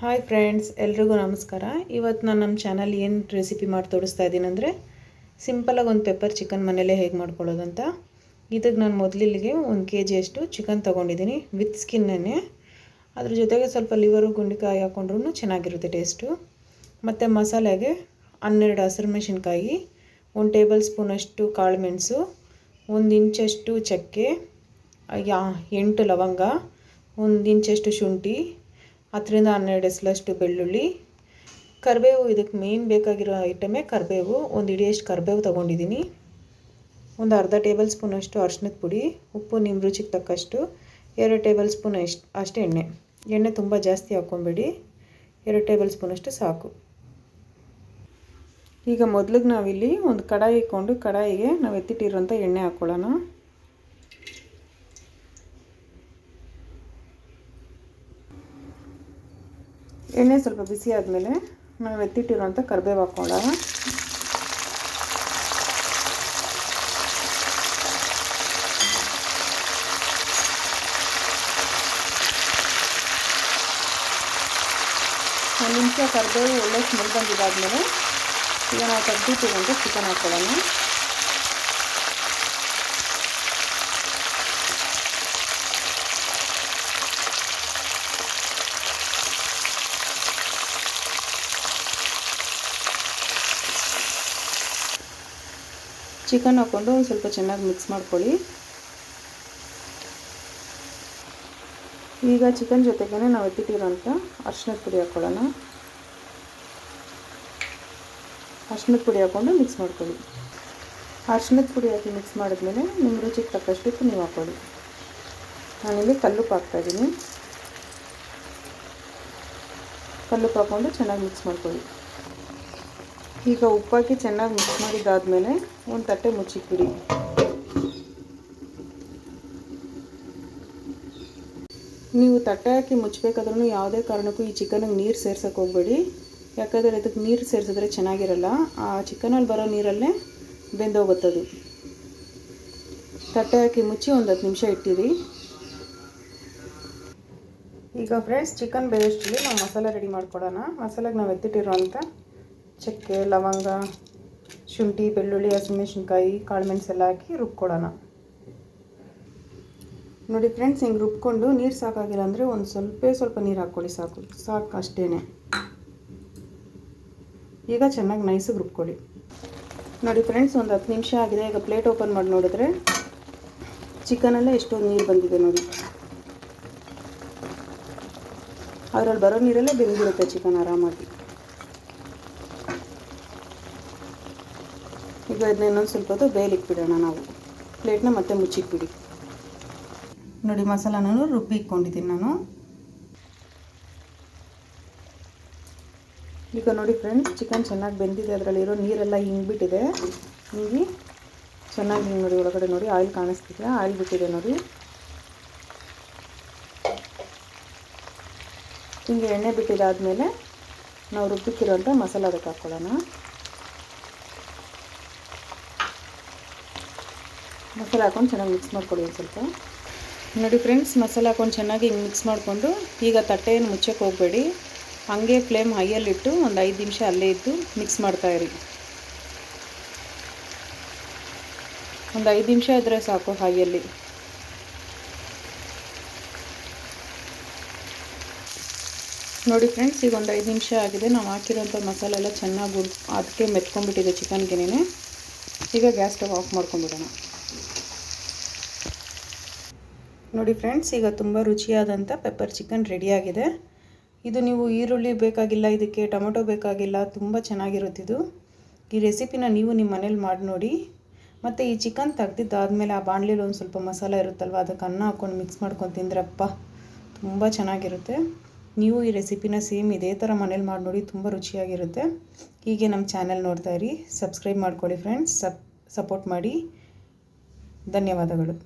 Hi friends, ಎಲ್ರಿಗೂ ನಮಸ್ಕಾರ. ಇವತ್ತು ನಾನು ನಮ್ಮ ಚಾನಲ್ ಏನು ರೆಸಿಪಿ ಮಾಡಿ ತೋರಿಸ್ತಾ ಇದ್ದೀನಿ ಅಂದರೆ ಸಿಂಪಲಾಗಿ ಒಂದು ಪೆಪ್ಪರ್ ಚಿಕನ್ ಮನೇಲೇ ಹೇಗೆ ಮಾಡ್ಕೊಳ್ಳೋದು ಅಂತ. ಇದಕ್ಕೆ ನಾನು ಮೊದಲಿಗೆ 1 kg ಅಷ್ಟು ಚಿಕನ್ ತೊಗೊಂಡಿದ್ದೀನಿ ವಿತ್ ಸ್ಕಿನ್ನೇ. ಅದ್ರ ಜೊತೆಗೆ ಸ್ವಲ್ಪ ಲಿವರು ಗುಂಡಿಕಾಯಿ ಹಾಕ್ಕೊಂಡ್ರೂ ಚೆನ್ನಾಗಿರುತ್ತೆ ಟೇಸ್ಟು. ಮತ್ತು ಮಸಾಲೆಗೆ 12 ಹಸಿರು ಮೆಣಸಿನ್ಕಾಯಿ, 1 ಟೇಬಲ್ ಸ್ಪೂನಷ್ಟು ಕಾಳು ಮೆಣಸು, 1 ಇಂಚಷ್ಟು ಚಕ್ಕೆ, 8 ಲವಂಗ, 1 ಇಂಚಷ್ಟು ಶುಂಠಿ, 10 ರಿಂದ 12 ಎಸಳಷ್ಟು ಬೆಳ್ಳುಳ್ಳಿ, ಕರಿಬೇವು. ಇದಕ್ಕೆ ಮೇನ್ ಬೇಕಾಗಿರೋ ಐಟಮೇ ಕರಿಬೇವು. 1 ಹಿಡಿಯಷ್ಟು ಕರಿಬೇವು ತೊಗೊಂಡಿದ್ದೀನಿ. ಒಂದು ಅರ್ಧ ಟೇಬಲ್ ಸ್ಪೂನಷ್ಟು ಅರಿಶಿನದ ಪುಡಿ, ಉಪ್ಪು ನಿಮ್ಮ ರುಚಿಗೆ ತಕ್ಕಷ್ಟು, 2 ಟೇಬಲ್ ಸ್ಪೂನ್ ಅಷ್ಟು ಎಣ್ಣೆ ತುಂಬ ಜಾಸ್ತಿ ಹಾಕ್ಕೊಬೇಡಿ, 2 ಟೇಬಲ್ ಸ್ಪೂನಷ್ಟು ಸಾಕು. ಈಗ ಮೊದಲಿಗೆ ನಾವಿಲ್ಲಿ ಒಂದು ಕಡಾಯಿ ಇಟ್ಕೊಂಡು ಕಡಾಯಿಗೆ ನಾವು ಎತ್ತಿಟ್ಟಿರೋಂಥ ಎಣ್ಣೆ ಹಾಕ್ಕೊಳ್ಳೋಣ. ಎಣ್ಣೆ ಸ್ವಲ್ಪ ಬಿಸಿ ಆದಮೇಲೆ ನಾವು ಎತ್ತಿಟ್ಟಿರೋಂಥ ಕರಿಬೇವು ಹಾಕ್ಕೊಳ್ಳೋಣ. ಒಂದು ನಿಮಿಷ ಕರಿಬೇವು ಒಳ್ಳೆ ಸ್ಮೆಲ್ ಬಂದಿದ್ದಾದಮೇಲೆ ಈಗ ನಾವು ತೆಗೆದಿಟ್ಟಿರೋಂಥ ಚಿಕನ್ ಹಾಕ್ಕೊಳ್ಳೋಣ. ಚಿಕನ್ ಹಾಕ್ಕೊಂಡು ಒಂದು ಸ್ವಲ್ಪ ಚೆನ್ನಾಗಿ ಮಿಕ್ಸ್ ಮಾಡ್ಕೊಳ್ಳಿ. ಈಗ ಚಿಕನ್ ಜೊತೆಗೇ ನಾವು ಎತ್ತಿಟ್ಟಿರೋಂಥ ಅರಿಶಿನದ ಪುಡಿ ಹಾಕ್ಕೊಳ್ಳೋಣ. ಅರಿಶಿನದ ಪುಡಿ ಹಾಕ್ಕೊಂಡು ಮಿಕ್ಸ್ ಮಾಡ್ಕೊಳ್ಳಿ. ಅರಿಶಿನದ ಪುಡಿ ಹಾಕಿ ಮಿಕ್ಸ್ ಮಾಡಿದ್ಮೇಲೆ ನಿಮ್ಮ ರುಚಿಗೆ ತಕ್ಕಷ್ಟು ನೀವು ಹಾಕ್ಕೊಳ್ಳಿ. ನಾನಿಲ್ಲಿ ಕಲ್ಲುಪ್ಪು ಹಾಕ್ತಾಯಿದ್ದೀನಿ. ಕಲ್ಲುಪ್ಪು ಹಾಕ್ಕೊಂಡು ಚೆನ್ನಾಗಿ ಮಿಕ್ಸ್ ಮಾಡ್ಕೊಳ್ಳಿ. ಈಗ ಉಪ್ಪಾಕಿ ಚೆನ್ನಾಗಿ ಮಿಕ್ಸ್ ಮಾಡಿದ್ದಾದಮೇಲೆ ಒಂದು ತಟ್ಟೆ ಮುಚ್ಚಿಕ್ಬಿಡಿ. ನೀವು ತಟ್ಟೆ ಹಾಕಿ ಮುಚ್ಚಬೇಕಾದ್ರೂ ಯಾವುದೇ ಕಾರಣಕ್ಕೂ ಈ ಚಿಕನಿಗೆ ನೀರು ಸೇರ್ಸೋಕೆ ಹೋಗಬೇಡಿ. ಯಾಕಂದರೆ ಇದಕ್ಕೆ ನೀರು ಸೇರಿಸಿದ್ರೆ ಚೆನ್ನಾಗಿರಲ್ಲ. ಆ ಚಿಕನಲ್ಲಿ ಬರೋ ನೀರಲ್ಲೇ ಬೆಂದೋಗುತ್ತದು. ತಟ್ಟೆ ಹಾಕಿ ಮುಚ್ಚಿ ಒಂದು 10 ನಿಮಿಷ ಇಟ್ಟಿರಿ. ಈಗ ಫ್ರೆಂಡ್ಸ್, ಚಿಕನ್ ಬೇಯೋಷ್ಟರಲ್ಲಿ ನಾವು ಮಸಾಲೆ ರೆಡಿ ಮಾಡ್ಕೊಳ್ಳೋಣ. ಮಸಾಲೆಗೆ ನಾವು ಎತ್ತಿಟ್ಟಿರೋಂಥ ಚಕ್ಕೆ, ಲವಂಗ, ಶುಂಠಿ, ಬೆಳ್ಳುಳ್ಳಿ, ಹಸಿಮೆಣಸಿನ್ಕಾಯಿ, ಕಾಳು ಮೆಣಸೆಲ್ಲ ಹಾಕಿ ರುಬ್ಕೊಳ್ಳೋಣ. ನೋಡಿ ಫ್ರೆಂಡ್ಸ್, ಹಿಂಗೆ ರುಬ್ಕೊಂಡು ನೀರು ಸಾಕಾಗಿಲ್ಲ ಅಂದರೆ ಒಂದು ಸ್ವಲ್ಪ ನೀರು ಹಾಕ್ಕೊಳ್ಳಿ, ಸಾಕು ಅಷ್ಟೇ. ಈಗ ಚೆನ್ನಾಗಿ ನೈಸಿಗೆ ರುಬ್ಕೊಳ್ಳಿ. ನೋಡಿ ಫ್ರೆಂಡ್ಸ್, ಒಂದು 10 ನಿಮಿಷ ಆಗಿದೆ. ಈಗ ಪ್ಲೇಟ್ ಓಪನ್ ಮಾಡಿ ನೋಡಿದ್ರೆ ಚಿಕನಲ್ಲೇ ಎಷ್ಟೊಂದು ನೀರು ಬಂದಿದೆ ನೋಡಿ. ಅದರಲ್ಲಿ ಬರೋ ನೀರಲ್ಲೇ ಬೆಂದಿರುತ್ತೆ ಚಿಕನ್ ಆರಾಮಾಗಿ. ಈಗ ಇದನ್ನ ಇನ್ನೊಂದು ಸ್ವಲ್ಪ ಹೊತ್ತು ಬೇಯಲಿಕ್ಕೆ ಬಿಡೋಣ. ನಾವು ಪ್ಲೇಟ್ನ ಮತ್ತೆ ಮುಚ್ಚಿಕ್ಬಿಡಿ. ನೋಡಿ, ಮಸಾಲ ನಾನು ರುಬ್ಬಿ ಇಟ್ಕೊಂಡಿದ್ದೀನಿ ನಾನು. ಈಗ ನೋಡಿ ಫ್ರೆಂಡ್ಸ್, ಚಿಕನ್ ಚೆನ್ನಾಗಿ ಬೆಂದಿದೆ. ಅದರಲ್ಲಿರೋ ನೀರೆಲ್ಲ ಹಿಂಗಿಬಿಟ್ಟಿದೆ. ಹಿಂಗೆ ಚೆನ್ನಾಗಿ ನೋಡಿ, ಒಳಗಡೆ ನೋಡಿ ಆಯಿಲ್ ಕಾಣಿಸ್ತಿದೆ, ಆಯಿಲ್ ಬಿಟ್ಟಿದೆ ನೋಡಿ. ಹಿಂಗೆ ಎಣ್ಣೆ ಬಿಟ್ಟಿದ್ದಾದಮೇಲೆ ನಾವು ರುಬ್ಬಿಕ್ಕಿರೋಂಥ ಮಸಾಲ ಅದಕ್ಕೆ ಹಾಕ್ಕೊಳ್ಳೋಣ. ಮಸಾಲೆ ಹಾಕ್ಕೊಂಡು ಚೆನ್ನಾಗಿ ಮಿಕ್ಸ್ ಮಾಡ್ಕೊಳ್ಳಿ ಒಂದು ಸ್ವಲ್ಪ. ನೋಡಿ ಫ್ರೆಂಡ್ಸ್, ಮಸಾಲೆ ಹಾಕ್ಕೊಂಡು ಚೆನ್ನಾಗಿ ಹಿಂಗೆ ಮಿಕ್ಸ್ ಮಾಡಿಕೊಂಡು ಈಗ ತಟ್ಟೆಯನ್ನು ಮುಚ್ಚಕ್ಕೆ ಹೋಗಬೇಡಿ. ಹಾಗೆ ಫ್ಲೇಮ್ ಹೈಯಲ್ಲಿಟ್ಟು ಒಂದು 5 ನಿಮಿಷ ಅಲ್ಲೇ ಇದ್ದು ಮಿಕ್ಸ್ ಮಾಡ್ತಾಯಿರಿ. ಒಂದು 5 ನಿಮಿಷ ಇದ್ದರೆ ಸಾಕು ಹೈಯಲ್ಲಿ. ನೋಡಿ ಫ್ರೆಂಡ್ಸ್, ಈಗ ಒಂದು 5 ನಿಮಿಷ ಆಗಿದೆ. ನಾವು ಹಾಕಿರೋಂಥ ಮಸಾಲೆ ಎಲ್ಲ ಚೆನ್ನಾಗಿ ಅದಕ್ಕೆ ಮೆತ್ಕೊಂಡ್ಬಿಟ್ಟಿದೆ ಚಿಕನ್ಗೆನೇ. ಈಗ ಗ್ಯಾಸ್ ಸ್ಟವ್ ಆಫ್ ಮಾಡ್ಕೊಂಡ್ಬಿಡೋಣ. ನೋಡಿ ಫ್ರೆಂಡ್ಸ್, ಈಗ ತುಂಬ ರುಚಿಯಾದಂಥ ಪೆಪ್ಪರ್ ಚಿಕನ್ ರೆಡಿಯಾಗಿದೆ. ಇದು ನೀವು ಈರುಳ್ಳಿ ಬೇಕಾಗಿಲ್ಲ, ಇದಕ್ಕೆ ಟೊಮೆಟೊ ಬೇಕಾಗಿಲ್ಲ, ತುಂಬ ಚೆನ್ನಾಗಿರುತ್ತಿದ್ದು. ಈ ರೆಸಿಪಿನ ನೀವು ನಿಮ್ಮ ಮನೇಲಿ ಮಾಡಿ ನೋಡಿ. ಮತ್ತು ಈ ಚಿಕನ್ ತೆಗ್ದಿದ್ದಾದಮೇಲೆ ಆ ಬಾಣಲೆಯಲ್ಲಿ ಒಂದು ಸ್ವಲ್ಪ ಮಸಾಲೆ ಇರುತ್ತಲ್ವ, ಅದಕ್ಕೆ ಅನ್ನ ಹಾಕ್ಕೊಂಡು ಮಿಕ್ಸ್ ಮಾಡ್ಕೊಂಡು ತಿಂದ್ರಪ್ಪ ತುಂಬ ಚೆನ್ನಾಗಿರುತ್ತೆ. ನೀವು ಈ ರೆಸಿಪಿನ ಸೇಮ್ ಇದೇ ಥರ ಮನೇಲಿ ಮಾಡಿ ನೋಡಿ, ತುಂಬ ರುಚಿಯಾಗಿರುತ್ತೆ. ಹೀಗೆ ನಮ್ಮ ಚಾನಲ್ ನೋಡ್ತಾಯಿರಿ, ಸಬ್ಸ್ಕ್ರೈಬ್ ಮಾಡ್ಕೊಳ್ಳಿ ಫ್ರೆಂಡ್ಸ್, ಸಪೋರ್ಟ್ ಮಾಡಿ. ಧನ್ಯವಾದಗಳು.